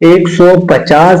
150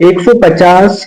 150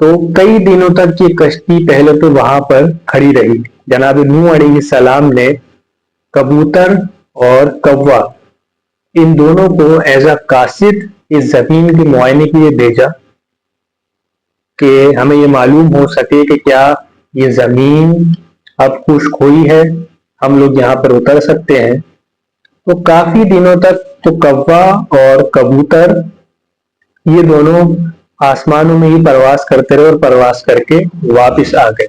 تو کئی دنوں تک یہ کشتی پہلے تو وہاں پر کھڑی رہی. جناب نوح علیہ السلام نے کبوتر اور کوا ان دونوں کو ایز اے قاصد اس زمین کے معائنے کے لیے بھیجا کہ ہمیں یہ معلوم ہو سکے کہ کیا یہ زمین اب خشک ہوئی ہے، ہم لوگ یہاں پر اتر سکتے ہیں. تو کافی دنوں تک تو کوا اور کبوتر یہ دونوں آسمانوں میں ہی پرواز کرتے رہے اور پرواز کر کے واپس آ گئے.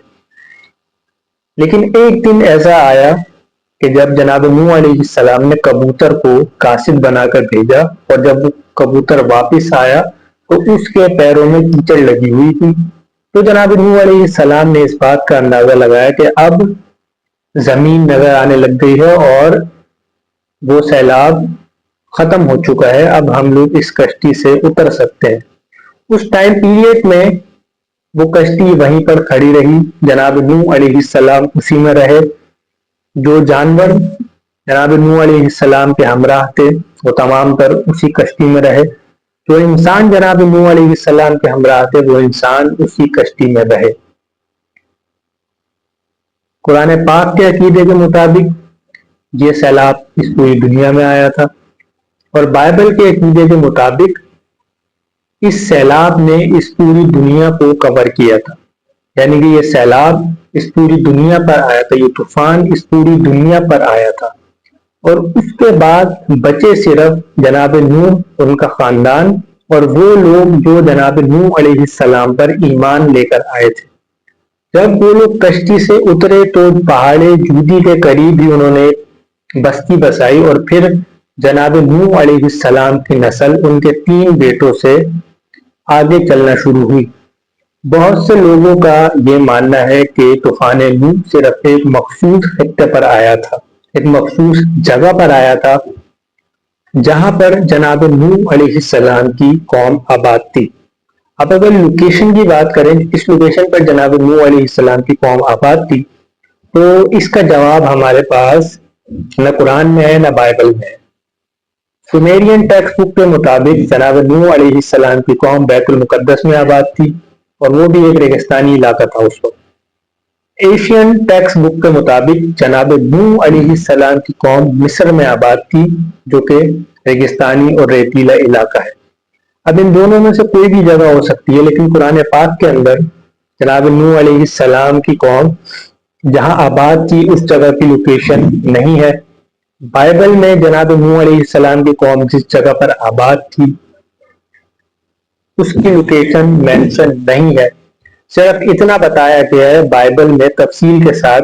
لیکن ایک دن ایسا آیا کہ جب جناب نوح علیہ السلام نے کبوتر کو قاصد بنا کر بھیجا اور جب وہ کبوتر واپس آیا تو اس کے پیروں میں کیچڑ لگی ہوئی تھی. تو جناب نوح علیہ السلام نے اس بات کا اندازہ لگایا کہ اب زمین نظر آنے لگ گئی ہے اور وہ سیلاب ختم ہو چکا ہے، اب ہم لوگ اس کشتی سے اتر سکتے ہیں. اس ٹائم پیریڈ میں وہ کشتی وہیں پر کھڑی رہی، جناب نوح علیہ السلام اسی میں رہے. جو جانور جناب نوح علیہ السلام کے ہمراہ تھے وہ تمام تر اسی کشتی میں رہے. جو انسان جناب نوح علیہ السلام کے ہمراہ تھے وہ انسان اسی کشتی میں رہے. قرآن پاک کے عقیدے کے مطابق یہ سیلاب اس پوری دنیا میں آیا تھا، اور بائبل کے عقیدے کے مطابق اس سیلاب نے اس پوری دنیا کو کور کیا تھا. یعنی کہ یہ سیلاب اس پوری دنیا پر آیا تھا، یہ طوفان اس پوری دنیا پر آیا تھا. اور اس کے بعد بچے صرف جناب نوح، ان کا خاندان اور وہ لوگ جو جناب نوح علیہ السلام پر ایمان لے کر آئے تھے. جب وہ لوگ کشتی سے اترے تو پہاڑ جودی کے قریب ہی انہوں نے بستی بسائی، اور پھر جناب نوح علیہ السلام کی نسل ان کے 3 بیٹوں سے آگے چلنا شروع ہوئی. بہت سے لوگوں کا یہ ماننا ہے کہ طوفان نوح صرف ایک مخصوص خطے پر آیا تھا، ایک مخصوص جگہ پر آیا تھا جہاں پر جناب نوح علیہ السلام کی قوم آباد تھی. اب اگر لوکیشن کی بات کریں، اس لوکیشن پر جناب نوح علیہ السلام کی قوم آباد تھی، تو اس کا جواب ہمارے پاس نہ قرآن میں ہے نہ بائبل میں ہے. سومیرین ٹیکسٹ بک کے مطابق جناب نوح علیہ السلام کی قوم بیت المقدس میں آباد تھی، اور وہ بھی ایک ریگستانی علاقہ تھا اس وقت. ایشین ٹیکسٹ بک کے مطابق جناب نوح علیہ السلام کی قوم مصر میں آباد تھی، جو کہ ریگستانی اور ریتیلا علاقہ ہے. اب ان دونوں میں سے کوئی بھی جگہ ہو سکتی ہے، لیکن قرآن پاک کے اندر جناب نوح علیہ السلام کی قوم جہاں آباد تھی اس جگہ کی لوکیشن نہیں ہے. بائبل میں جناب نوح علیہ السلام کی قوم جس جگہ پر آباد تھی اس کی لوکیشن مینشن نہیں ہے. صرف اتنا بتایا گیا ہے بائبل میں تفصیل کے ساتھ،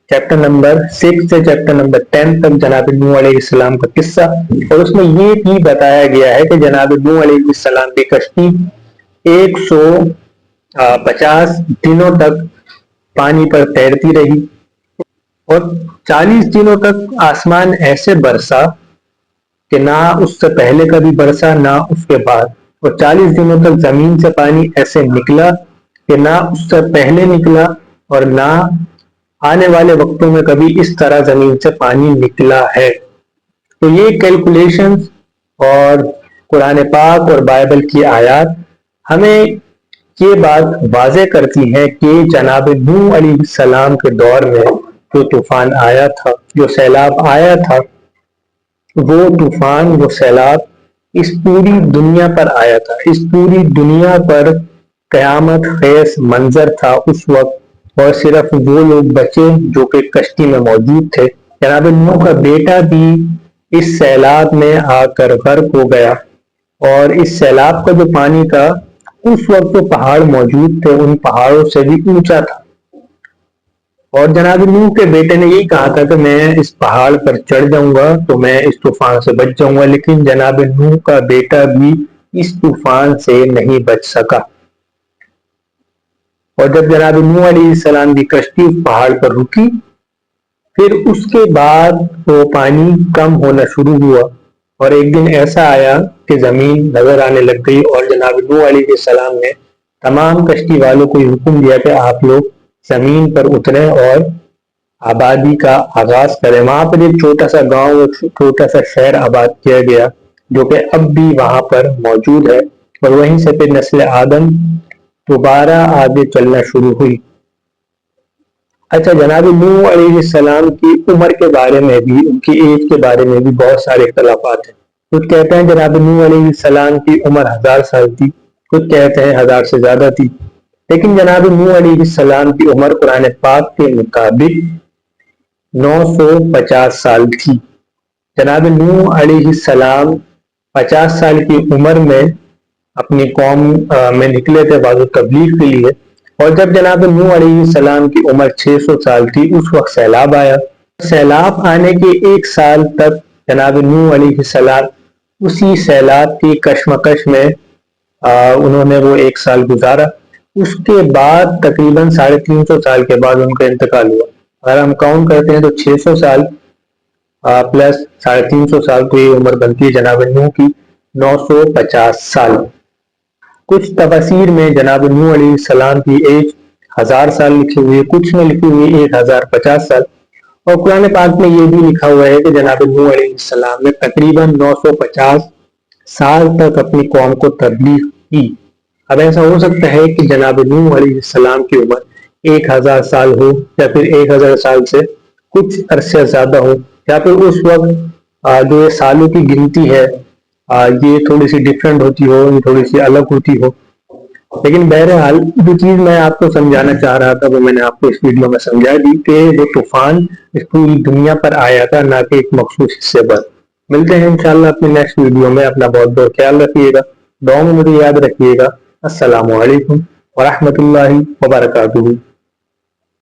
چیپٹر نمبر 6 سے چیپٹر نمبر 10 تک جناب نوح علیہ السلام کا قصہ، اور اس میں یہ بھی بتایا گیا ہے کہ جناب نوح علیہ السلام کی کشتی 150 دنوں تک پانی پر تیرتی رہی، اور 40 دنوں تک آسمان ایسے برسا کہ نہ اس سے پہلے کبھی برسا نہ اس کے بعد، اور 40 دنوں تک زمین سے پانی ایسے نکلا کہ نہ اس سے پہلے نکلا اور نہ آنے والے وقتوں میں کبھی اس طرح زمین سے پانی نکلا ہے. تو یہ کیلکولیشنز اور قرآن پاک اور بائبل کی آیات ہمیں یہ بات واضح کرتی ہے کہ جناب نوح علیہ السلام کے دور میں جو طوفان آیا تھا، جو سیلاب آیا تھا، وہ طوفان، وہ سیلاب اس پوری دنیا پر آیا تھا. اس پوری دنیا پر قیامت خیز منظر تھا اس وقت، اور صرف وہ لوگ بچے جو کہ کشتی میں موجود تھے. جناب نوح کا بیٹا بھی اس سیلاب میں آ کر غرق ہو گیا، اور اس سیلاب کا جو پانی تھا اس وقت جو پہاڑ موجود تھے ان پہاڑوں سے بھی اونچا تھا. اور جناب نوح کے بیٹے نے یہی کہا تھا کہ میں اس پہاڑ پر چڑھ جاؤں گا تو میں اس طوفان سے بچ جاؤں گا، لیکن جناب نوح کا بیٹا بھی اس طوفان سے نہیں بچ سکا. اور جب جناب نوح علیہ السلام کی کشتی اس پہاڑ پر رکی، پھر اس کے بعد وہ پانی کم ہونا شروع ہوا، اور ایک دن ایسا آیا کہ زمین نظر آنے لگ گئی، اور جناب نوح علیہ السلام نے تمام کشتی والوں کو یہ حکم دیا کہ آپ لوگ زمین پر اتریں اور آبادی کا آغاز کریں. وہاں پر ایک چھوٹا سا گاؤں، ایک چھوٹا سا شہر آباد کیا گیا جو کہ اب بھی وہاں پر موجود ہے، اور وہیں سے پھر نسل آدم دوبارہ آگے چلنا شروع ہوئی۔ اچھا، جناب نوح علیہ السلام کی عمر کے بارے میں بھی، ان کی ایج کے بارے میں بھی بہت سارے اختلافات ہیں۔ کچھ کہتے ہیں جناب نوح علیہ السلام کی عمر 1000 سال تھی، کچھ کہتے ہیں 1000 سے زیادہ تھی، لیکن جناب نوح علیہ السلام کی عمر قرآن پاک کے مطابق 950 سال تھی۔ جناب نوح علیہ السلام 50 سال کی عمر میں اپنی قوم میں نکلے تھے بعض تبلیغ کے لیے، اور جب جناب نوح علیہ السلام کی عمر 600 سال تھی اس وقت سیلاب آیا۔ سیلاب آنے کے 1 سال تک جناب نوح علیہ السلام اسی سیلاب کی کشمکش میں انہوں نے وہ 1 سال گزارا۔ اس کے بعد تقریباً 350 سال کے بعد ان کا انتقال ہوا۔ اگر ہم کاؤنٹ کرتے ہیں تو 600 سال پلس 350 سال تو یہ عمر بنتی ہے جناب نوح کی 950 سال۔ کچھ تفاسیر میں جناب نوح علیہ السلام کی ایج 1000 سال لکھی ہوئی ہے، کچھ میں لکھی ہوئی ہے 1050 سال، اور قرآن پاک میں یہ بھی لکھا ہوا ہے کہ جناب نوح علیہ السلام نے تقریباً 950 سال تک اپنی قوم کو تبلیغ کی۔ اب ایسا ہو سکتا ہے کہ جناب نوح علیہ السلام کی عمر 1000 سال ہو، یا پھر 1000 سال سے کچھ عرصے زیادہ ہو، یا پھر اس وقت جو سالوں کی گنتی ہے یہ تھوڑی سی ڈیفرنٹ ہوتی ہو، تھوڑی سی الگ ہوتی ہو۔ لیکن بہرحال جو چیز میں آپ کو سمجھانا چاہ رہا تھا وہ میں نے آپ کو اس ویڈیو میں سمجھا دی کہ وہ طوفان اس پوری دنیا پر آیا تھا، نہ کہ ایک مخصوص حصے پر۔ ملتے ہیں انشاءاللہ اپنے نیکسٹ ویڈیو میں۔ اپنا بہت بہت خیال رکھیے گا، دعاؤں میں مجھے یاد رکھیے گا۔ السلام علیکم ورحمۃ اللہ وبرکاتہ۔